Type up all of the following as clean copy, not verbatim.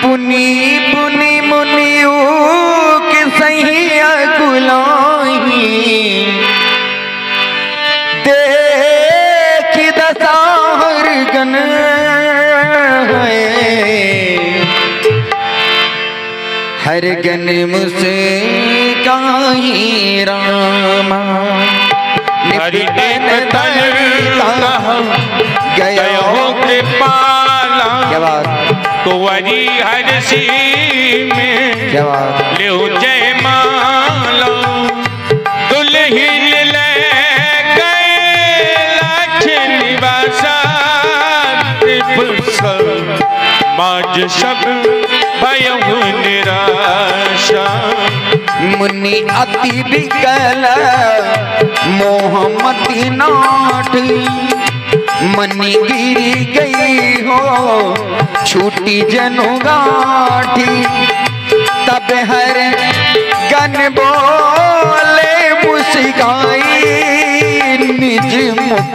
पुनी पुनी मुनियों के सही अकुलाई देख दसार गन हर गन मुझसे काई रामा हरि गया हो कृपाला कुंवरी हरसी में लियो जय माला दुल्हन ले गए लक्ष्मी निवासा माज सब भयहु निराशा मुनि अति विकल मोहमती नाठ मनी गिरी गई हो छूटी जनु गाठी तब हर गन बोले मुस्काई निज मुख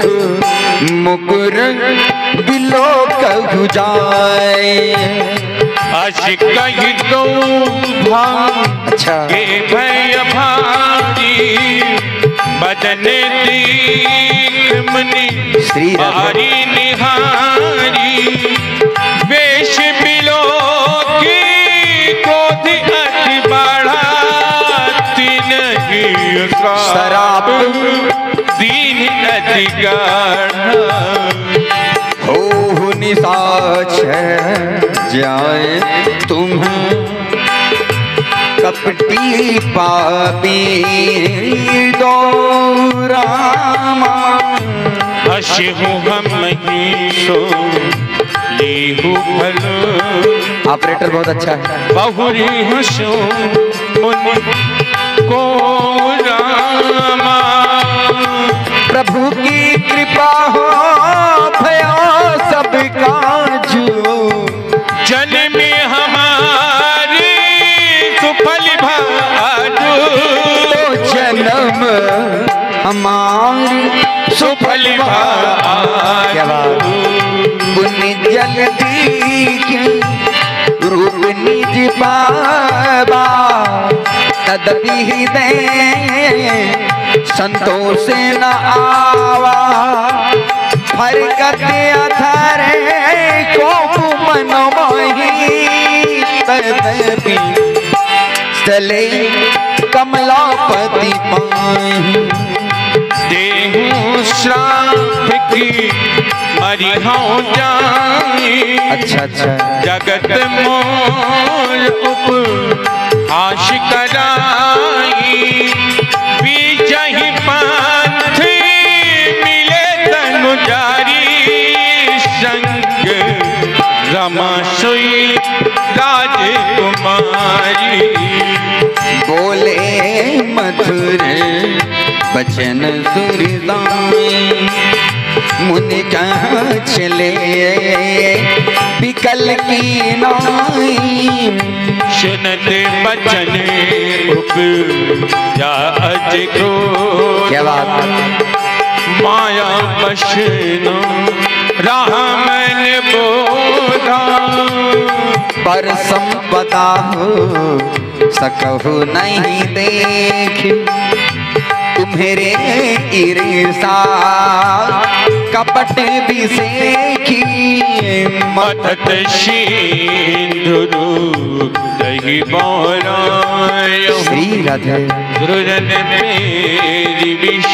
मुकुर बिलो कहु जाए आशिक कही तो के भय भारी बदन दीख मुनि हरी निहारी वेश बिलो की क्रोध अति बढ़ा तीन ही शराब दीन अति गाढ़ा हो निसाच जाए तुम कपटी पापी दो रामा हसीहु हम ही सो लीहु भलो ऑपरेटर बहुत अच्छा है बहुरी हंसो को रामा प्रभु की कृपा हो भया सब काजू जन्म हमारी सुफल भाजू तो जन्म हमारी सुफल भाजू पुण्य जल्दी रूप निज पावा तदपि दे संतोष न आवा फरकत अधरे को मन मोही तदपि चले कमलापति पाही देहु श्राप की मरी हो जाए अच्छा अच्छा जगत मोर उप आश कराई बीजहि पंथ मिले तनु जारी संग रमा सोई राजकुमारी बोले मधुर बचन सुरदाई मुनि कहाँ चले विकल की नाई सुनत बचन उप जा अज क्रोध क्या बात माया बशनो रामन बोधा पर संपदा हो सकहु नहीं देख तुम्हेरे ईर्षा कपट विसेखी मथत सिंधु दही बोरायो श्री राधे रुदन मेरी विष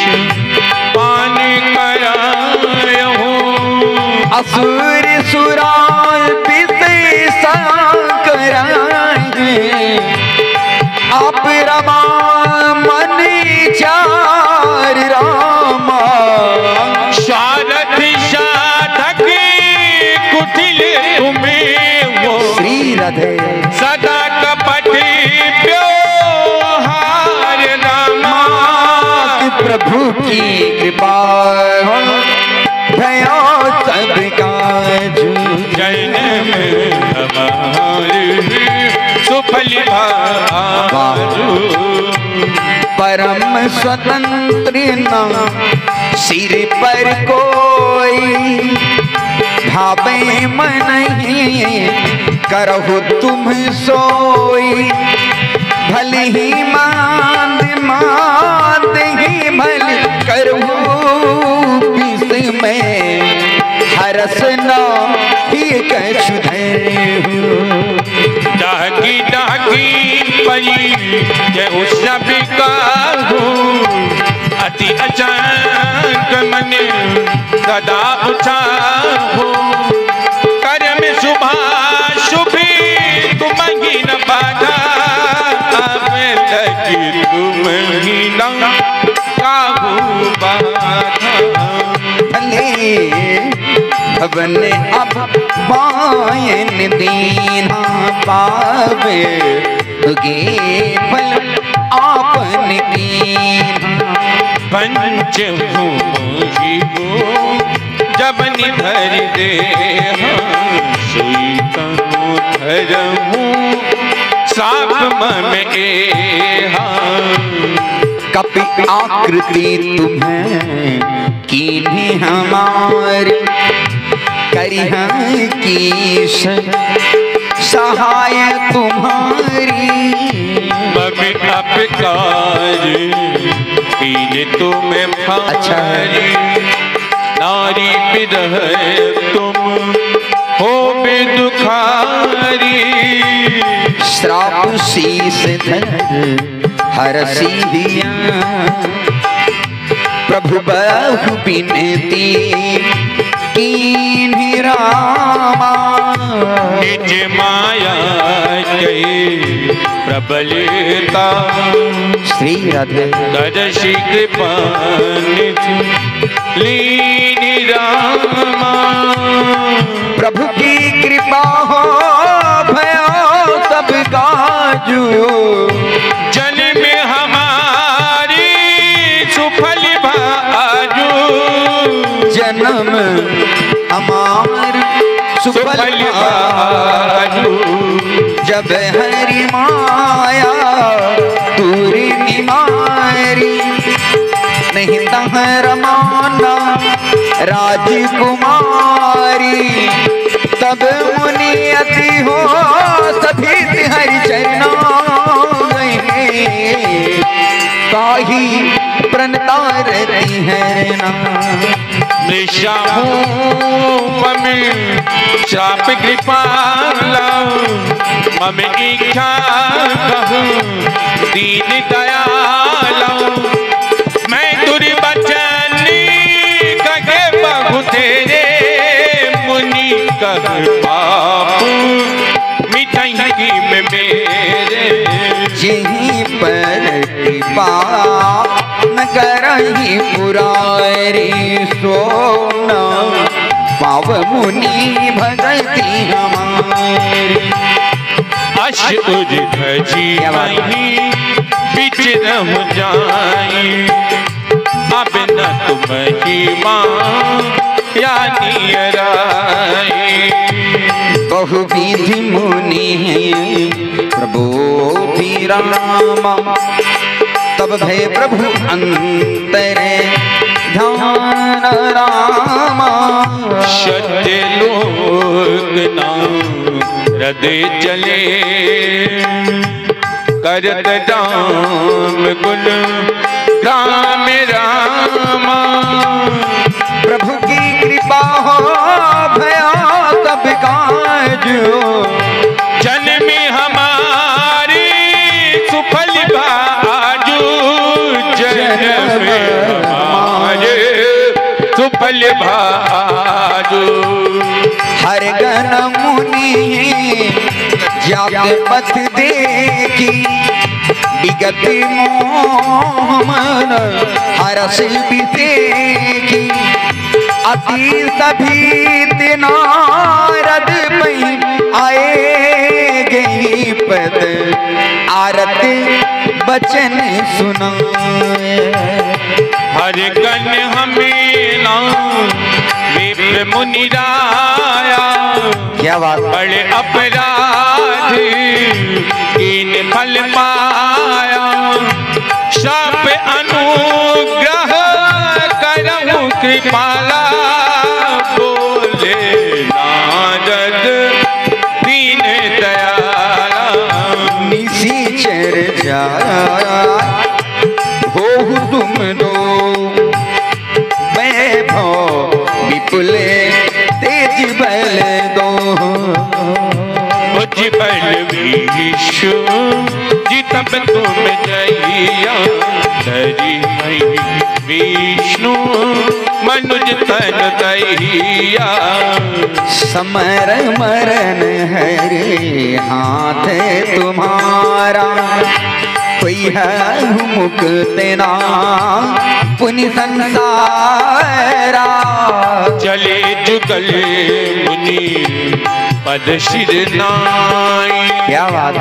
पान करायो असुर सुराल विशेषा कराए आप रमा मन चार रामा शारद साधक कुटिल तुम्हें वो श्री राधे सदा कपट व्यवहार रामा प्रभु की कृपा भया सब काजू जन्म हमारे सुफल भाजू परम स्वतंत्र न सिर पर कोई भावे मन करहु तुम सोई, भले ही मांद ही भल करहु विष में, हरस न ही कछु धरहु। डाकी डाकी परी जय सब काहू, अति अचानक मन सदा उठाहो, कर्म शुभाशुभी तुम ही न बाधा, लगी तुम ही न काहू बाधा। भले भवन अब बायन दीना पावे, गे फल आपन कीना। पंच मोही हो जब निधर दे, सुई तनु धरहूँ साप मन एहा। कपि आकृति तुम्हें कीन्ही हमारी, करिह कीश सहाय तुम्हारी। ममि अपकार कीन तुम्हें फारी, नारी विरह तुम हो बेदुखारी। श्राप शीस धर हरसी दिया, प्रभु बहु बिनती कीन्ही रामा। निज माया कही प्रबलता, श्री राधे दर्शी कृपा निज लीनी रामा। प्रभु की कृपा हो भयो सब काजू, जन्म हमारी सुफल भाजू। जन्म हमार सुफल भाजू, जब हरि माया तुरी निमारी। नहीं तहर माना राजकुमारी, तब मुनि अति हो सभी हरि चरना। काही प्रणता रहती है ना, मृषा ममि श्राप कृपाला, ममि इच्छा कहूँ दीन दयाला। मैं दुर्वचन कहे बहु तेरे, मुनि कह पाप मिठाई में मेरे। यहीं पर कृपा न करही पुरारी, सोना पाव मुनि भगति हमारी। अश उज भजी वहीं बिच रह जाई, अब न तुम ही माँ या नियराई। बहुविधि मुनि प्रबोधि रामा, तब भय प्रभु अंतरे ध्यान रामा। सत्य लोक नाम हृदय चले, करत राम गुण ग्राम रामा। प्रभु की कृपा हो भया तब काजू, जन्म हमारी सुफल भाजू। जन्म हमारे सुफल भाजू। हर गण मुनि जात पथ देखी, विगत मोह मन हरस बिसेखी। अति सभी नारद पई आए, गई पद आरत बचन सुनाए। हर गण हमें ना विप्र मुनि राया, क्या बात। बड़े अपराध कीन फल पाया। शाप अनुग्रह करहु कृपाला, बोले हो तुम दो वैभव विपुल तेज बल दो। उज बल विष्णु जी तब तुम जइया धरी हई विष्णु मनुज तन दहिया। समर मरण हरे हाथ तुम्हारा कोई है मुक्त ना पुनि संसारा। चले जुगल मुनि पद शिर नाई क्या बात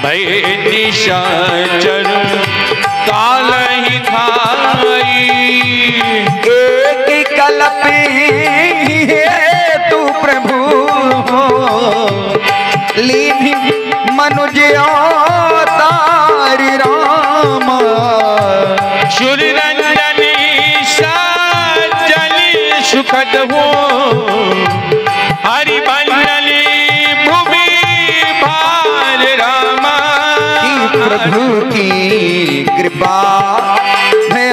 भय निशाचर काल ही खाई। एक कल्प तू प्रभु लीनी मनुज अवतार राम। शूर रंजन सज्जन सुखद हो हरि बंदन भूमि भार रामा। प्रभु की कृपा है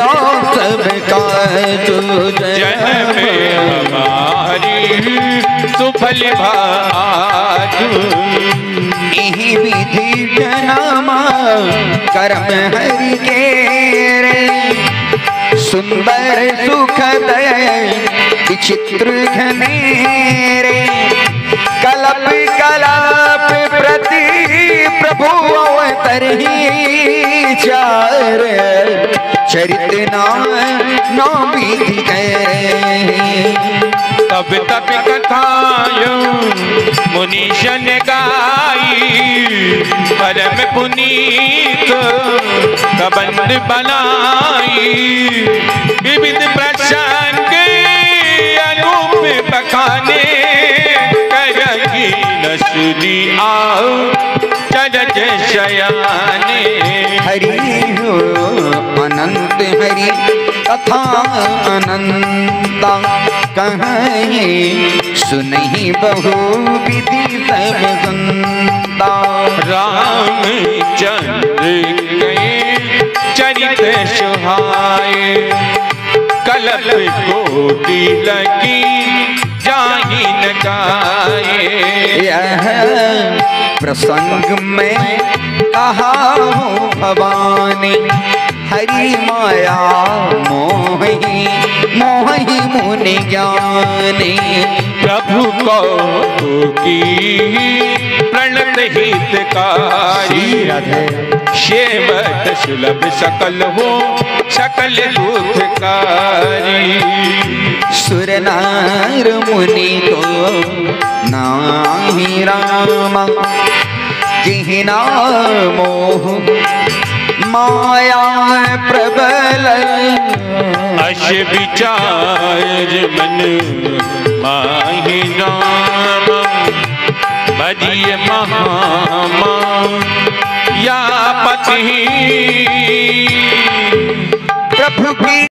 सबका जय में हमारी सुफल भाजु। यही विधि जनमा कर्म हरि के रे सुंदर सुखद विचित्र घनेरे। कलप कलप प्रति प्रभु अवतरही चार चरित ना विधि गए। तब तब कथायों मुनीशन गाई परम पुनीत कबंद बनाई। विविध प्रसंग अनूप बखाने करगी नसुदी आओ चरज शयाने। हरि हो अनंत हरि कथा अनंता कहीं सुनहि बहु विधि सब संता। रामचंद्र के चरित सुहाए कलप कोटि लगी जाहि न गाए। यह प्रसंग में कहा हो भवानी हरि माया मोहि मोहि मुनि ज्ञानी। प्रभु को की प्रणत हितकारी सेवत सुलभ सकल हो सकल दुखकारी। सुर नार मुनि को नाही राम जिहिना मोह माया प्रबल। अश विचार मन माहि नाम बदिय महामा या पति। प्रभु की